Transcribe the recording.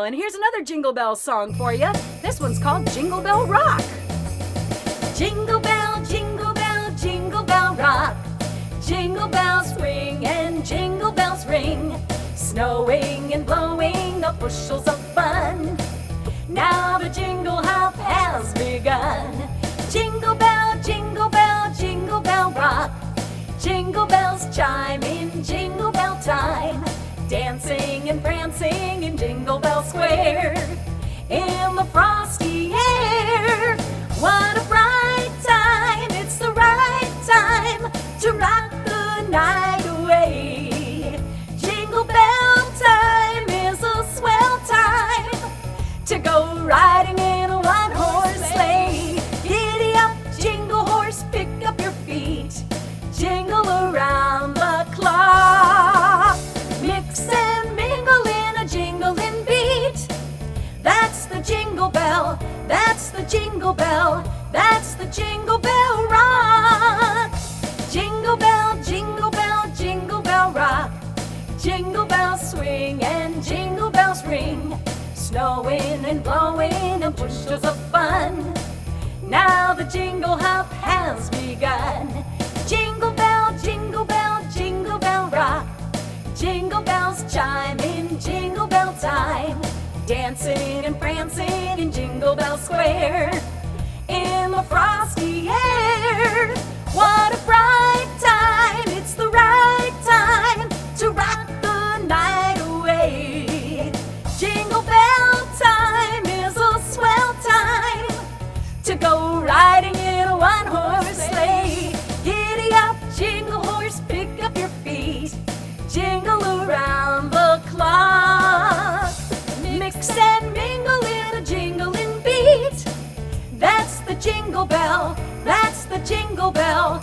And here's another Jingle Bell song for you. This one's called Jingle Bell Rock. Jingle bell, jingle bell, jingle bell rock. Jingle bells swing and jingle bells ring. Snowing and blowing up bushels of fun. Now the jingle hop has begun. Jingle bell, jingle bell, jingle bell rock. Jingle bells chime in jingle bell time. Dancing and prancing in Jingle Bell Square, in the frosty air. What a bright time, it's the right time to rock the night away. Jingle bell time is a swell time to go riding in a one-horse sleigh. Giddy up, jingle horse, pick up your feet. Jingle around the clock. Mix and mingle in a jingling beat. That's the jingle bell, that's the jingle bell, that's the Jingle Bell Rock. Jingle bell, jingle bell, jingle bell rock. Jingle bells swing and jingle bells ring. Snowing and blowing and bushels of fun. Now the jingle hop has begun. Jingle bell, jingle bell, jingle bell rock. Jingle bells chime in jingle bell time. Dancing and prancing in Jingle Bell Square, in the frosty air. What a bright time, it's the right time to rock the night away. Jingle bell time is a swell time to go riding in a one-horse sleigh. Giddy up, jingle horse, pick up your feet. Jingle around the clock. Mix and mingle in a jingling beat. That's the jingle bell, that's the jingle bell,